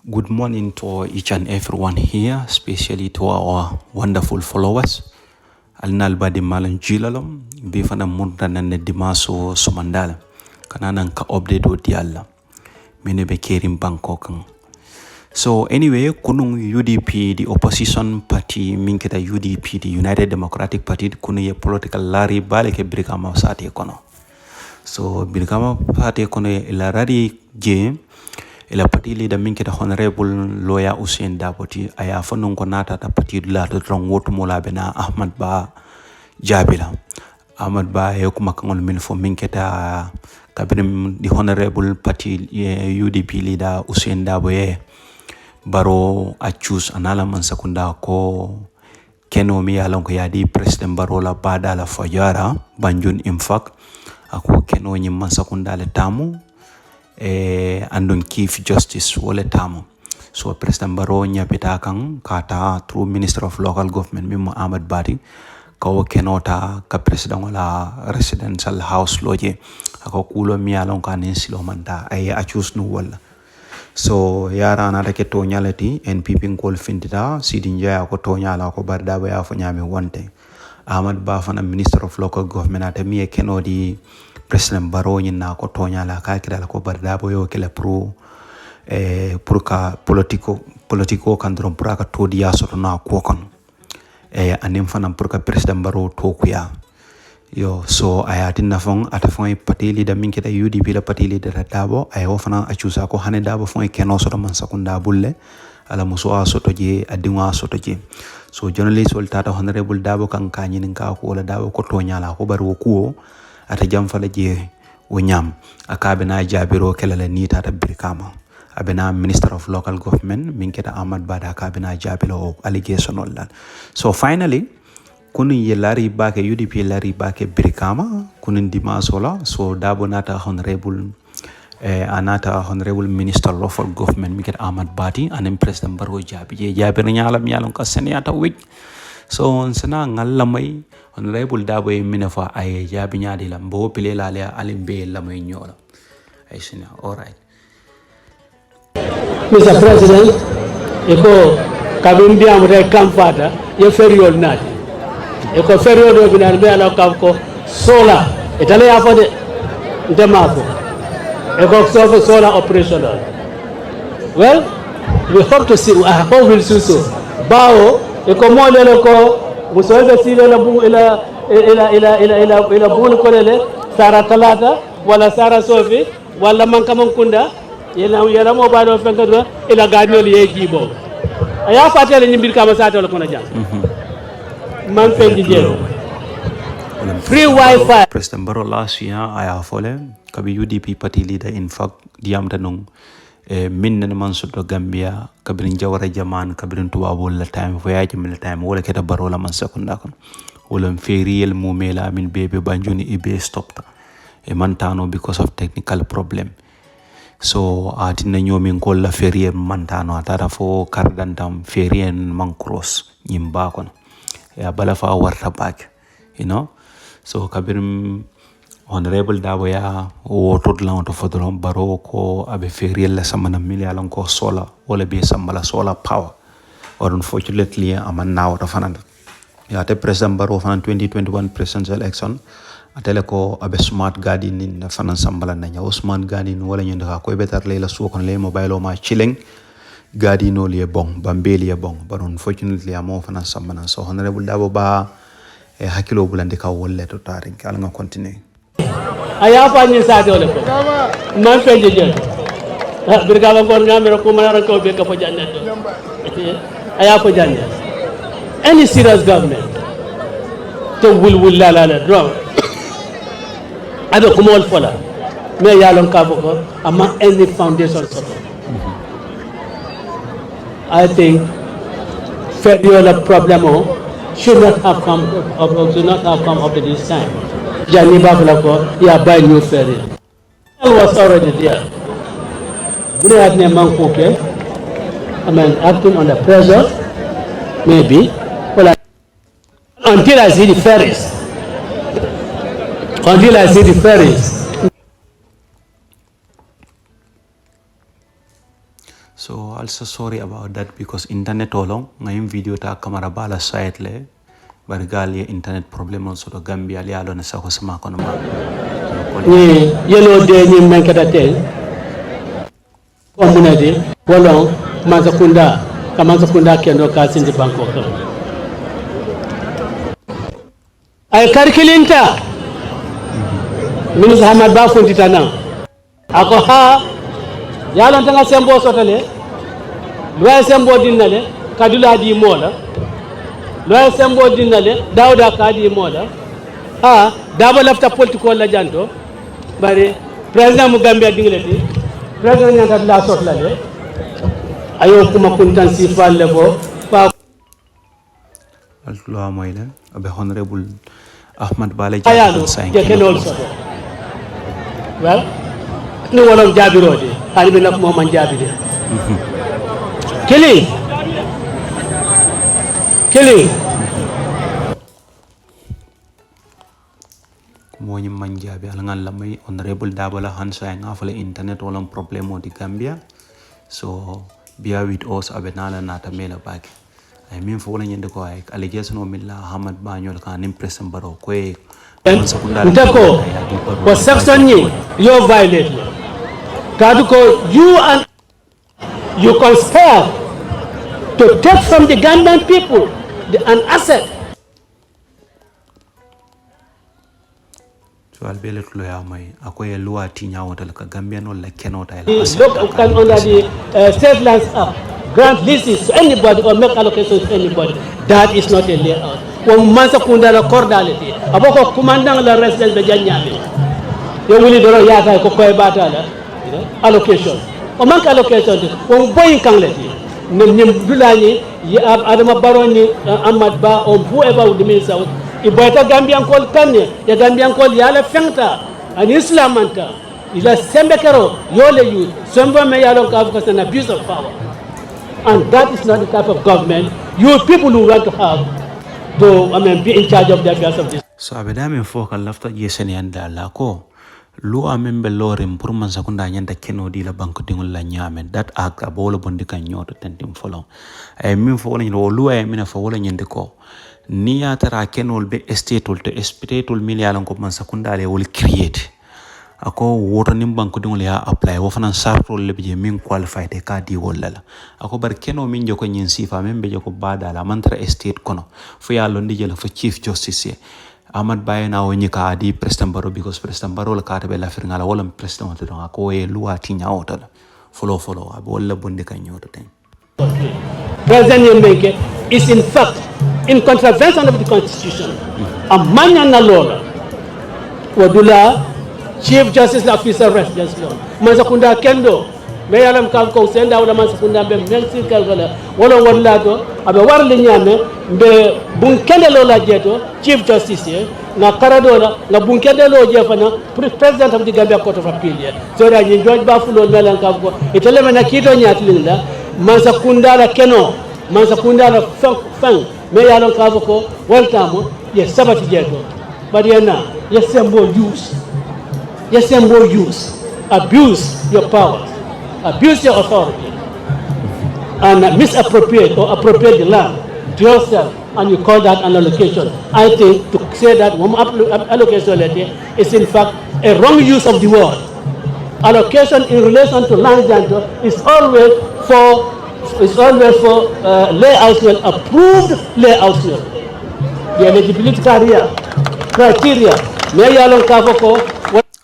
Good morning to each and everyone here, especially to our wonderful followers. Alnal badi malan jilalom, bifana murda ne dimaso sumandala. Kananan ka update o dialla. Mine be kerim Bangkok. So anyway, kunung UDP, the opposition party, minketa UDP, the United Democratic Party, kunu ye political lari bale ke Brikama sati kono. So Brikama party kono ila radi je ila parti leader minketa honorable lawyer Ousainou Darboe aya fanun ko nata ta parti la to trong wotu mola bena Ahmad ba jabila. Ahmad ba e kuma kangol min fo minketa kabrim the honorable party UDP leader Ousainou Darboe Barrow a choose anala man sakunda ko keno mi alon ko yadi president Barrow la bada la fajara banjun in fact ako keno nyi man sakunda le tamu andon chief justice wole tamu. So president Barrow nyapita kang kata through minister of local government mimo Ahmad badi ko kenota ka president wala residential house loje ako kulo mi alon kanin silo manda ay a choose no wala. So yara na take to nyalati NPP ngol findita sidin jaya ko to nyala ko barda ba ya fo nyami wonte Ahmad ba fana minister of local government ata mi keno di president Barrow nyina ko to nyala ka kidala ko barda bo yo kala pro pour ka politico kandron pour ka to dia so na ko kon anim fana pour ka president Barrow to kuya yo so ayatin na fong ata fong parti leader minketa UDP la parti leader Darboe ay ofana achusa ko hane Darboe fong keno so man sakunda bulle ala muso a soto je adinwa soto je so journalist wol tata honorable Darboe kan kanyin ka ko la Darboe ko to nyala ko bar wo kuo ata jam fala je wo nyam akabe na jabiro kelala ni tata Brikama abena minister of local government minketa Ahmad bada akabe na jabilo allegation all that. So finally kunu ye lari bake UDP lari bake Brikama kunun dimasola so Darboe nata honorable anata honorable minister of local government miket Ahmad badi anem president Barrow jabi nyala nyalon ka senata week so sana ngalamay honorable Darboe minafa ay jabi nyadi lambo pile lale alimbe lamay nyola ay sina. All right, Mr. President, eko kabimbi amre kamfata ye feriol nati eko feriol do binar be ala ko sola etale ya fode ndemako eko solar operational. Well, we hope to see. I hope we'll see so. Barrow eko modelo ko musolbe sile la bu ila bu ko lele sara talata wala sara sofi wala mankamon kunda yela mo bado fengadwa ila gadnol ye jibo aya fatele nyimbir kama sato la kona jam man fendi jelo free wifi. President Barrow last year aya fole kabi UDP party leader in fact diam tanong min na man soto Gambia kabirin jawara jaman kabirin tuwabol la time voyage min la time wala keta Barrow la man sekunda kon wala feriel mumela min bebe banjuni ibe stopta mantano because of technical problem. So atina nyomi ngolla feriel mantano atara fo kardantam feriel man cross nyimba kon ya bala fa warta back, you know. So kabirim honorable Darboe ya wotod la to fodron Barrow ko abe feriel la samana milialon ko sola wala be sambala solar power or unfortunately aman now to fananda ya te president Barrow fan 2021 presidential election atele ko abe smart garden in fanan sambala nanya smart garden wala nyanda ko betar le la su kon le mobile ma chilling garden no le bon bambeli bon but unfortunately amo fanan sambana. So honorable Darboe ba hakilo bulande ka wolle to tarin kala nga continue aya fanyi sato le ko man fendi jelo Brikama ko ngamero ko mara ko be ka fo janne aya fo janne any serious government to will la wrong ado ko mol fola me yalon ka ko ama any foundation support. I think federal problem should not have come up to this time. Jani Bablako, yeah, buy new ferry. It was already there. We had name Mankoke. I mean, acting under pressure, maybe. Well, until I see the ferries. So also sorry about that because internet olong ngayim video ta kamera bala site le bargali internet problem also to Gambia li alo na sa ko sama ko na ma ni yelo de ni men kata te ko munadi wolong mazakunda kama zakunda kendo ka sindi banko ko ay karkilinta ministre Ahmad ba fontita na ako ha yalon tanga sembo sotale loya sembo dinnale kadula di mola loya sembo dinnale dawda kadi mola ha daba lafta politiko la janto bari president mu Gambia dingleti president nyanta la sotlale ayo kuma kuntan sifalle bo pa allo amoyle abe honorable Ahmad Bale ayalo je kenol soto well ni wolom jabirode hani be nak mo man jabide kili mo ni man jabi ala ngal lamay honorable Dabala hansa nga fala internet wolom problemo di Gambia so bear with us abe nala nata mela baki I mean for when you go like allegation of Milla Ahmad Banyol can impress Barrow quick Ntako for section you violate Kaduko you conspire to take from the Gambian people an asset. So I'll be a little lawyer. Akoya lua tinya hotel ka Gambian or like cannot I look can under the state lands up grant leases to anybody or make allocations to anybody. That is not a layout. When Mansa Kundala cordality, aboko commandant la residence de Janyami. You will do yata ko batala allocation. O mank allocation when boy kangleti. Nim Dulani, Adama Baroni, Ahmad Ba, or whoever would mean South. If Bata Gambian called Kanye, the Gambian called Yala Fenta, and Islamanta, is a Sembekero, Yole youth, Semba Mayalo Kavkas, an abuse of power. And that is not the type of government you people who want to have to be in charge of the affairs of this. So Abedam folk and lafta yeseni and Lako. Lu amembe lore mpurman sakunda nyanda keno di la banko dingul la nyame that act abolo bondi kan nyoto tentim follow ay min fo woni lu ay mina fo wala nyande ko ni ya tara kenol be estate to estate miliyalan ko man sakunda le wol create ako woto nim banko dingul ya apply wo fanan sarto le be min qualified e ka di wala ako bar keno min joko nyin sifa membe joko bada la mantra estate kono fo ya londi jela fo chief justice Ahmad Baye na woni ka di President Barrow because President Barrow la ka tabe la firngala wala president to don ko e luwa ti nyaawto follow ab wala bonde kan nyoto ten President Yembeke is in fact in contravention of the constitution amanya na law wadula Chief Justice Officer Residence Law Masakunda Kendo me yalam kam ko senda wala Masakunda be mensi kalgala wala to abe warli nyame be bunkende lo la jeto Chief Justice na karadola na bunkende lo jefana President of the Gambia Court of Appeal so da ni George Bafulo melan kam ko iteleme na kito nyatlinda Masakunda la keno Masakunda la fang me yalam kam ko waltamo ye sabati jeto badiana use abuse your powers, abuse your authority, and misappropriate or appropriate the land to yourself, and you call that an allocation. I think to say that allocation is in fact a wrong use of the word. Allocation in relation to land is always for layouts, approved layouts. The eligibility criteria may allow cover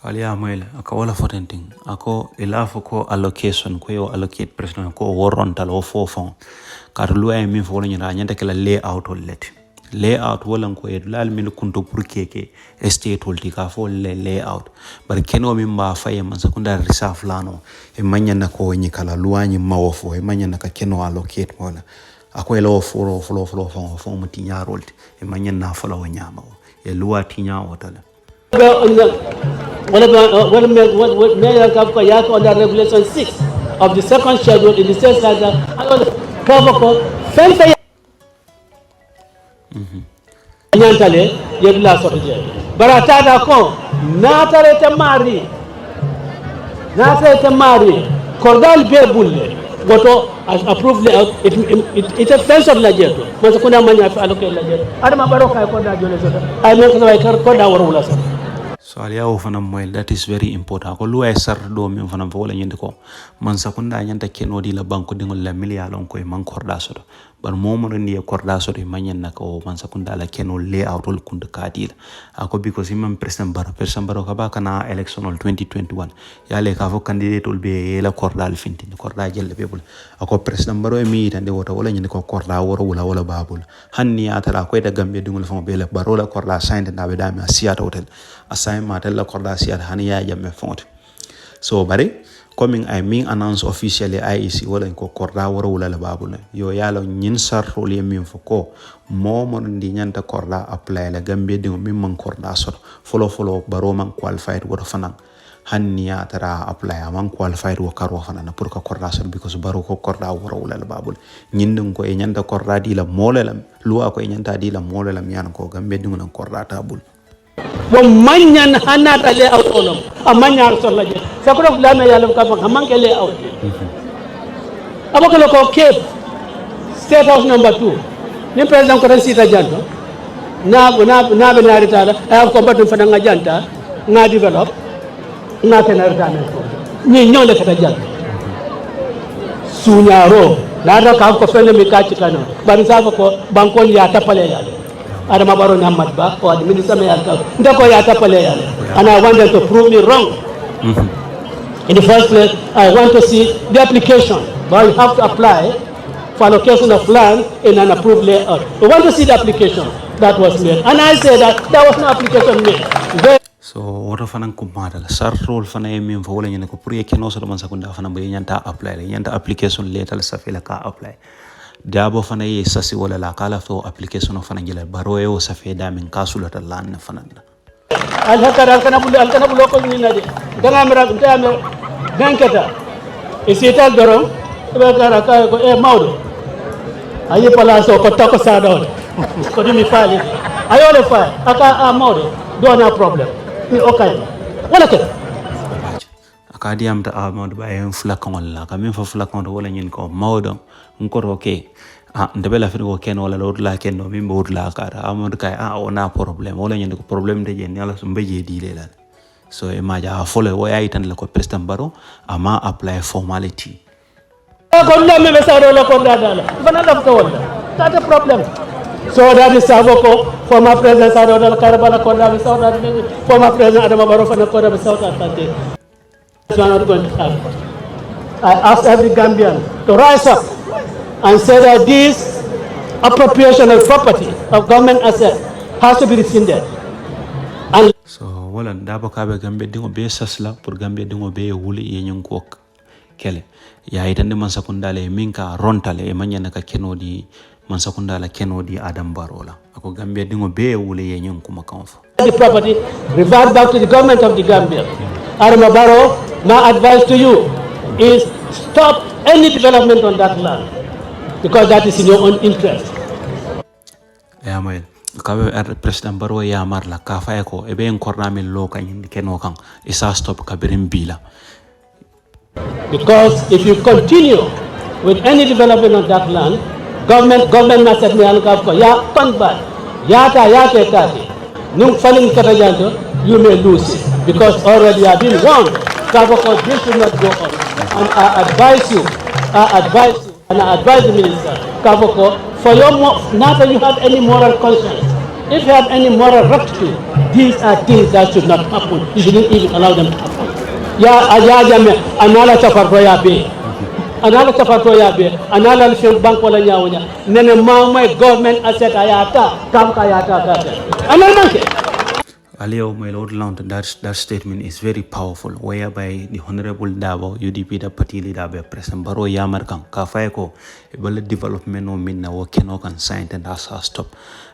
Alia mail akawala fotenting ako ilafo ko allocation ko yo allocate president ko woron talo fofon karlu ay min fo nyina nyanta kala layout layout wala ko e lal min kunto pour keke estate holti ka fo layout bar keno min ba faye man sakunda reserve lano e manyana ko nyi kala luanyi mawofo e manyana ka keno allocate wala ako elo fo fo muti nyarolti e manyana fo la nyama e luwa tinya wotala under Regulation 6 of the second schedule in the state standard, Nyantale, Yebla Sotia. Baratada ko, Natare Mari, Cordal Bebulle, woto as approved layout it a pension la jeto man ko na manya fa alloke la jeto adama baro kay ko da jole so ay men ko way ko da woro wala so so aliya o fana moy that is very important ko luwa sar do min fana fo wala nyinde ko man sakunda nyanta kenodi la banko dingol la million ko e man korda so bar momo ni korda so e manyen nako man sakunda la kenol layout ol kund kadil ako because imam president baro ka ba kana election 2021 yale ka fo candidate ol be la korda al finti korda jelle be bul ako president baro e mi tande woto wala nyinde ko korda woro wala babul hanni atara ko da gambe dingol fo be la baro la korda sainte na be dami asiata hotel assignment la korda siat hani ya jamme fonte so bari coming I mean announce officially IEC wala ko korda woro wala la babul yo yalo nyin sar role min fo ko momo ndi nyanta korda apply la gambe dingo min man korda so follow baro man qualified woto fanan hanni ya tara apply man qualified wo karo fanan pour ka korda so because baro ko korda woro wala la babul nyin ko e nyanta korda di la molelam luwa ko e nyanta di la molelam yan ko gambe dingo nan korda tabul bo manyan hanata le autonom amanya so la je sakro la na yalla ka fa manke le auto abakalo ko cape state house number 2 ni president ko sita janto na be na ritala ay ko batu fa nga janta nga develop nga tenar tane ni nyole kata janto sunyaro na da ka ko fele mi ka cikano ban sa ko bankon ya tapale yalla Adama Barrow ni Ahmad ba or the minister may have ndako ya tapale yale and I want them to prove me wrong. In the first place, I want to see the application, but you have to apply for allocation of land in an approved layout. I want to see the application that was made, and I say that there was no application made. So wara fanan kumada la sar role fana yemi fo wala nyane ko pour yekeno so man sakunda fana be nyanta apply la nyanta application letter sa fe la ka apply dabo fana ye sasi wala la kala fo application fana gila baro yo sa fe da min kasula ta lan fana al hakara kana bulo ko ni nade danga mera ntame gankata e setal dorom be gara ka ko e mawdo ayi palaso ko tako sa do ko dimi fali ayo le fa aka mawdo do na problem ni okay wala ke akadi am ta Ahmad ba en flakon la ka min fa flakon wala nyin ko mawdo ngoro ke ndebela fi ko ken wala la ken no min bod la ka Ahmad kay ona problem wala nyin ko problem de jen yalla so mbeje di le la so e ma ja fole wo ay tan la ko president Barrow ama apply formality ko ndo me sa do la ko dala bana daf ko wala ta problem so that is Saboko, former president Saudal Karabala Koda, former president Adama Barrow for the Koda South Atlantic. It's not going to happen. I ask every Gambian to rise up and say that this appropriation of property of government asset has to be rescinded. And so wala ndaba kabe Gambia dingo be sasla pour Gambia dingo be wuli yenyon ko kele ya itande man sakundale minka rontale e manyana ka kenodi man sakunda la kenodi Adam Barrow la ako Gambia dingo be wule yenyon kuma kanfo the property revert back to the government of the Gambia. Adama Barrow, my advice to you is stop any development on that land because that is in your own interest. Ya moy kabe president Barrow ya mar la ka fay ko e be en korna min lo kan keno kan isa stop kabirim bila because if you continue with any development on that land, government must have ya panba ya ta nung falling katajanto you may lose it because already you have been warned. This should not go on, and I advise you and I advise the minister Kavoko, for your not that you have any moral conscience, if you have any moral rectitude, these are things that should not happen. You shouldn't even allow them to happen. Anala chafartoya be anala lifin bank wala nyawnya nene mama government asset ayata kam kayata anal Aleo my Lord Land, that statement is very powerful, whereby the Honorable Darboe, UDP, the party leader, President Barrow Yamarkan, Kafayko, bala development o minna wo keno kan sign and asa stop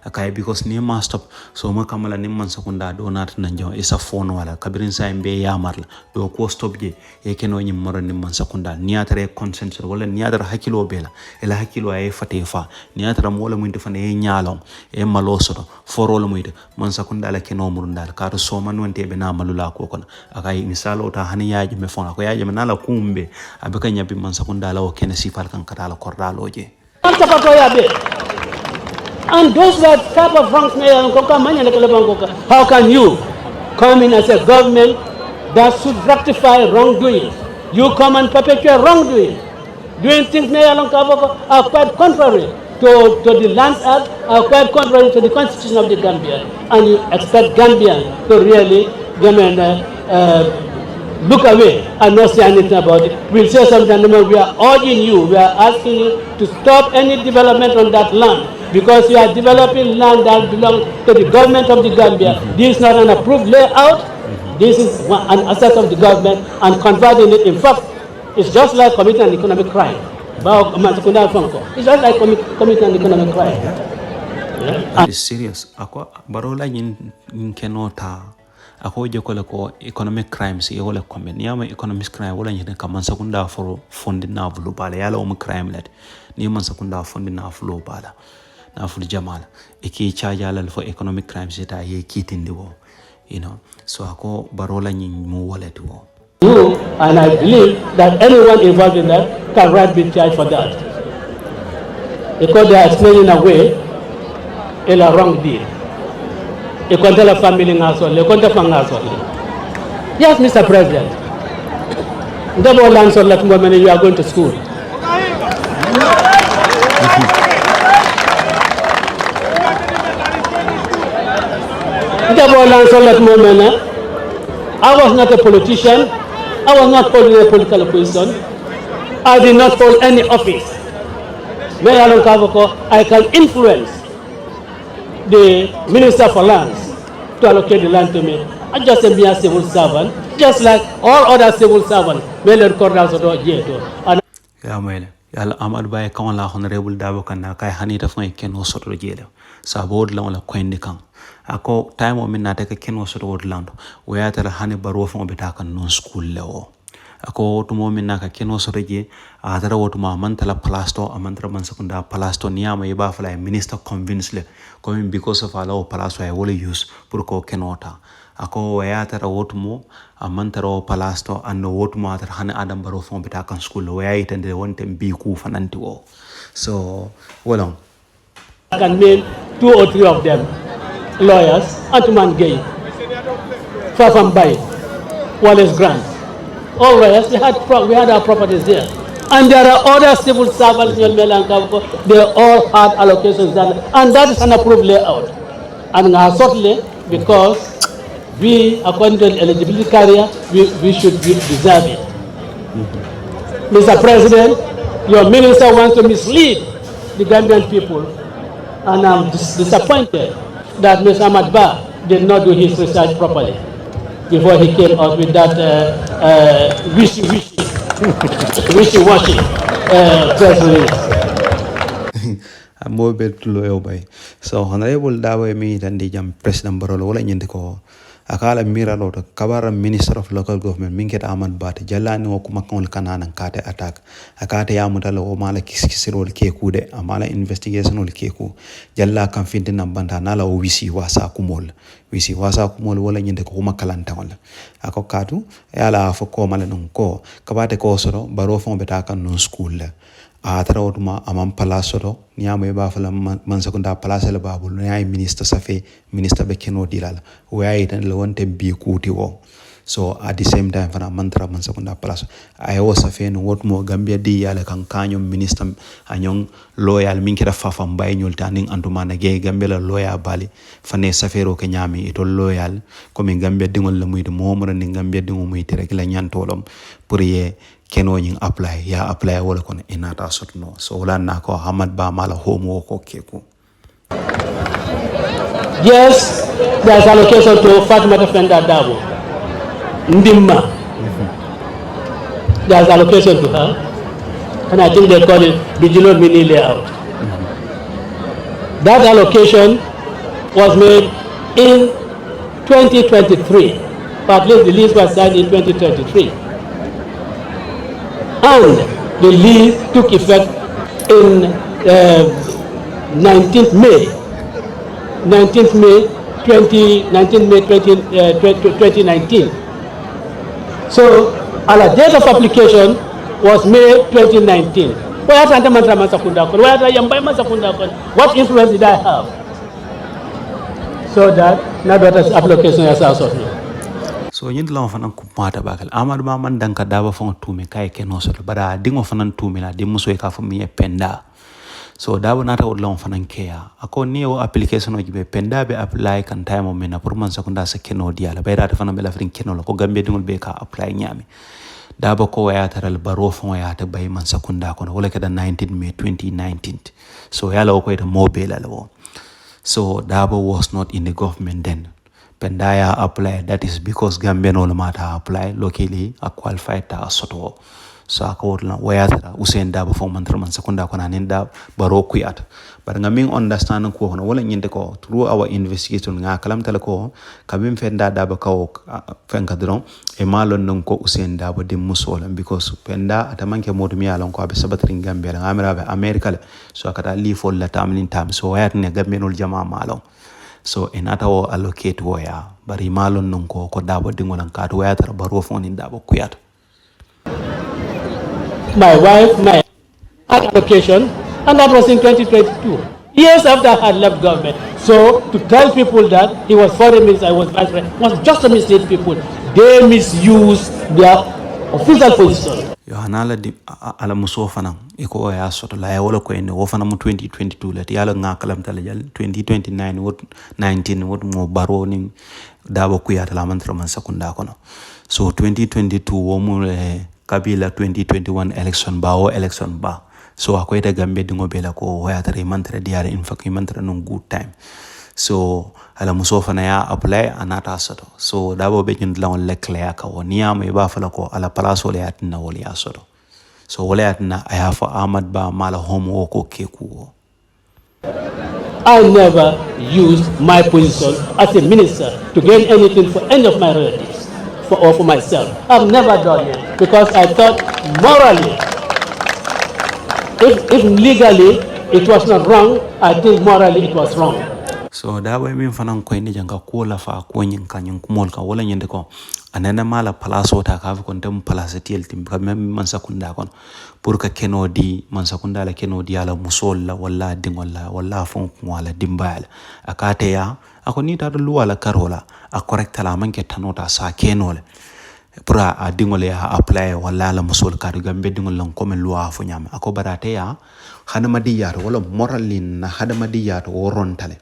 akay because ni ma stop so ma kamala ni man sakunda do nat nanjo isa phone wala kabirin sa mbe yamarla do ko stop je e keno nyim moro ni man sakunda ni atare consent wala ni atare hakilo bela ela hakilo ay fatefa ni atare mo wala mun defane e nyaalom e maloso foro lo muyde man sakunda la keno murundal ka to so man wonte be na malula ko kon akay misalo ta hani yaaji me fona ko yaaji me nala kumbe abeka nyabi man sakunda la o kene sifal kan kala kordaloje and those were type of wrongs. How can you come in as a government that should rectify wrongdoing? You come and perpetuate wrongdoing, doing things are quite contrary to the Lands Act, are quite contrary to the Constitution of the Gambia, and you expect Gambians to really look away and not say anything about it. We'll say something. We are urging you, we are asking you to stop any development on that land, because you are developing land that belongs to the government of the Gambia. This is not an approved layout. This is an asset of the government, and converting it, in fact, it's just like committing an economic crime. It's just like committing an economic crime. It's serious. Ako barola yin kenota. Ako je ko economic crimes e wala comment niama economic crime wala nyine kaman sakunda for fondi na vulu bala yala o crime let ni man sakunda fondi na vulu bala na vulu jamala e ki charge ala for economic crimes eta ye kitindi wo, you know, so ako barola nyin mu wala tu wo. You and I believe that anyone involved in that can right be charged for that, because they are explaining away a wrong deal. Yes, Mr. President. You are going to school. I was not a politician. I was not holding a political position. I did not hold any office. I can influence the Minister for Lands to allocate the land to me. I just am a civil servant, just like all other civil servants. Yalla Ahmad Baye kan la Honorable Darboe kan na kai hanita fo ken o soto jele sa bod la wala koyndi kan ako time o min na ta ken o soto wod lando o yata la hani Barrow fo be ta kan non school le o ako to mo min na ka ken o soto je a tara wotu ma man tala plasto amantra man sekunda plasto niama e ba fala minister convince le comme because of ala o plasto e wole use pour ko ken ota ako wayata wotu mo amantaro palasto and wotu mo atar hane Adam Barrow fon bita kan school wayita de wonte bi ku fananti wo, so well I can name 2 or 3 of them lawyers: Atuman Gay, Fafam Bay, Wallace Grant, all lawyers. We had our properties there, and there are other civil servants in Melanka. They all had allocations done, and that is an approved layout, and certainly because we, according to the eligibility criteria, we should deserve it. Mr. President, your minister wants to mislead the Gambian people, and I'm disappointed that Mr. Ahmad did not do his research properly before he came out with that wishy-washy press release. I'm more bit loyal by. So Honorable Darboe me than the President Barrow wala nyende ko akala mira lota kabara Minister of Local Government minket Ahmad Bat jalani o kuma kon kanana kate attack akate ya mutala o mala kiskisirol keku de amala investigation ol keku jalla kan finte na banda nala o wisi wasa kumol wala nyende ko kuma kalanta wala ako katu yala fo ko mala non ko kabate ko soro Barrow fon beta kan non school la a tara wotuma amam palaso niamo e ba fala man sekunda palaso le babul no ay minister safe minister be keno dilala o ay tan le wonte bi kuti wo, so at the same time fana mantra man sekunda palaso ay wo safe no wotmo Gambia di yala kan kanyo minister anyon loyal min kira fafa mbay nyol taning antuma na ge Gambia la loyal bali fane safero ke nyami ito loyal ko min Gambia dingol la muy de momra ni Gambia dingo muy tere la nyantolom pour ye keno nying apply wala kono inata sotno, so wala na ko Ahmad Ba mala homo ko keku. Yes, there's allocation to Fatima Defender Darboe Ndimma. There's allocation to her. and I think they call it Bijilo Mini Layout. That allocation was made in 2023, but at least the lease was signed in 2023. And the lease took effect in 19th May 2019. So our date of application was May 2019. What influence did I have? So that now that application is also here. So ñin law fanan ku mata bakal Ahmad ma man danka daba fon tumi kay ke no so bara dingo fanan tumi la di muso ka fu mi penda so daba nata o law fanan ke ya ako ni o application o jibe penda be apply kan time o mena pour man sakunda sa keno dia la bayra fanan be la frin keno la ko gambe dingol be ka apply nyami daba ko waya taral Barrow fon ya ta bay man sakunda ko wala kada 19 May 2019 so yala o ko ita mobile la so daba was not in the government then Pendaya apply, that is because Gambian all matter apply locally a qualified ta soto. So I called where Hussein Darboe for Mantraman Sakunda Konanenda Barrow Kuyat. But Naming understand ko na wala nyinde ko through our investigation nga kalam talako kabim fenda Darboe ko fenkadron e malon non ko Hussein Darboe de musolam because penda atamanke modumi alon ko be sabatrin Gambia ngamira be America so akata li fo la tamlin tam so wayat ne Gambian jama malon. So enata wo allocate wo ya bari malon non ko Darboe dingolan ka to wayata Barrow fon in Darboe kuyat. My wife, my allocation, and that was in 2022, years after I had left government. So to tell people that he was foreign minister, I was vice president, was just to mislead people. They misuse their official position. Yohanala di ala muso fana iko ya soto la ya wala ko ende wo fana mu 2022 la yalo ngakalam tala jal 2029 wot 19 wot mo Barrow ni Darboe kuyata la mantra man sakunda kono so 2022 wo mu Kabila 2021 election ba so akoyta Gambia dingo bela ko wayatare mantra diare in fact mantra no good time so ala muso fana ya apply anata soto so Darboe be jund lawon lekle ka woniya me ba fala ko ala palaso le yatina woli ya soto so wala yatina aya fa Ahmad ba mala homo ko keku. I never used my position as a minister to gain anything for any of my relatives or for myself. I've never done it because I thought morally, if legally it was not wrong, I think morally it was wrong. So Darboe min fanan ko ni janga ko la fa ko nyin kanyin kumol ka wala nyende ko anana mala palaso ta ka ko ndem palasetiel tim ka mem man sakunda kon pour ka kenodi man sakunda la kenodi ala musolla wala dingolla wala fon wala dimbal akate ya ako ni ta do wala karola a correct la man ke tanota sa kenole pour a dingole ya apply wala la musol ka do gambe dingol lon ko men loi fo nyama ako barate ya hadama diyar wala moralin na hadama diyar worontale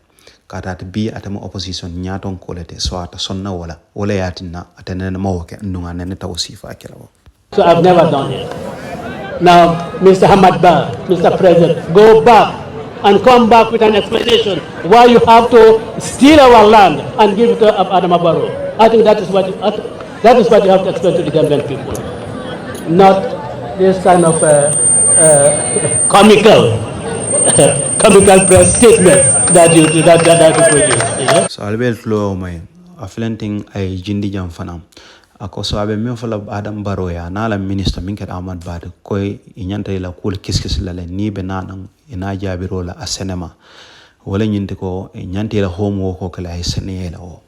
kata bi atama opposition nyaton kolete so ata sonna wala yatina atana mawoke ndunga nene tawsifa akelawo. So I've never done it. Now Mr. Ahmad, Mr. President, go back and come back with an explanation why you have to steal our land and give it to Adama Barrow. I think that is what you have to explain to the Gambian people, not this kind of comical press statements that you produce. Yeah? So Albert Lo may aflenting ay jindi jam fanam ako so abe mi fala Adam Barrow ya na la minister minket Ahmad Bad koy inyanta ila kul kiskis la ni be nanan ina jabiro la asenema wala nyinte ko nyante la homo ko kala ay senela o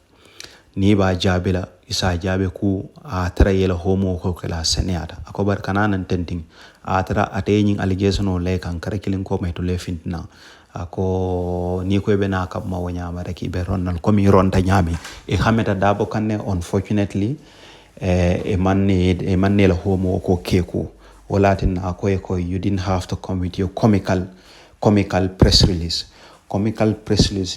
ni ba jabila isa jabe ku a tara yela homo ko kala senata ako bar kananan tenting a tara ateyin allegation o le kan karakilin ko may to le fintna ako ni ko be na kap ma wonya ma rek be ronnal ko mi ronta nyami e hameta Darboe kanne unfortunately e manne la homo ko keku walatin ako you didn't have to come with your comical press release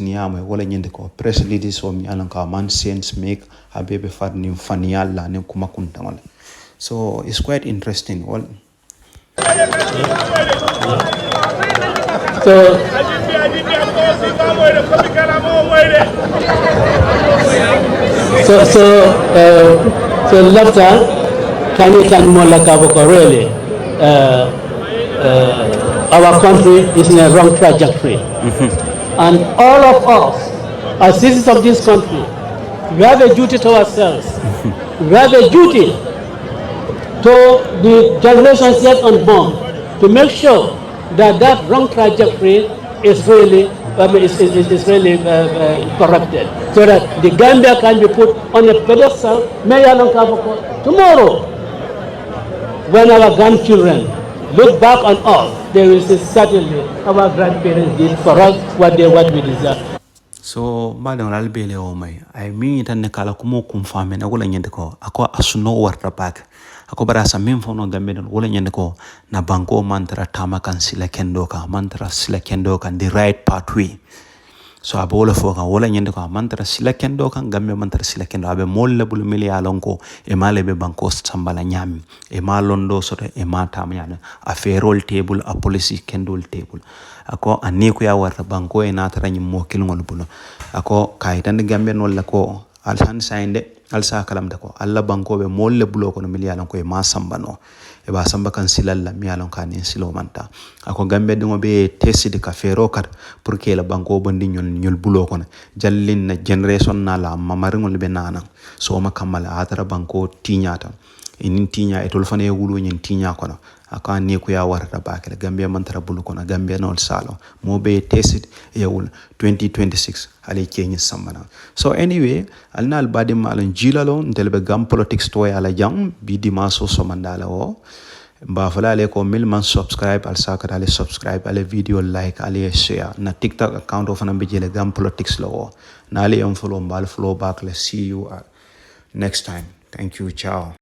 ni ame wala nyinde ko press release so mi alan ka man sense make habebe farni fanial la ne kuma kuntangal so it's quite interesting well So lafta kani tan mo la ka ko really our country is in a wrong trajectory. And all of us, as citizens of this country, we have a duty to ourselves. We have a duty to the generations yet unborn to make sure that that wrong trajectory is really corrected, so that the Gambia can be put on a pedestal. Tomorrow, when our grandchildren look back on us, they will say certainly our grandparents did for us what we deserve. So madam albele o mai I mean tan ne kala kumo kumfame na wala nyende ko ako asuno warta back ako barasa min fono gambe don wala nyende ko na banko mantra tama kan sila kendo ka mantra sila kendo kan the right pathway. So abe wala fo kan wala nyende ko mantra sila kendo kan gambe mantra sila kendo abe molle bul mili alonko e male be banko sambala nyami e malondo soto e mata nyame a ferol table a policy kendol table ako anni ko ya warta banko e natara nyim mo kilngol bulo ako kaytan gambe non la ko alhan sainde alsa kalam da ko alla banko be molle bulo ko no mili alonko e ma sambano e ba samba kan silalla mi alon kan en silo manta ako gambe dum be teside ka fero kat pour que la banko bandi nyol bulo ko jallin na generation na la mamaringol be nana so ma kamala atara banko tinyata inin tinya e tol fane wulu nyin tinya ko aka ni ko ya warata bakela gambia mantara bulu ko na gambia non salo mo be tesid yawul 2026 ale kenyi samana. So anyway alna al badi malan jilalo ndelbe gam politics to ala jang bi dimaso so mandala o ba fala ale ko mil man subscribe al sakata ale subscribe ale video like ale share na TikTok account of na bijele gam politics lo na ale on follow mbal follow back. Let's see you next time. Thank you. Ciao.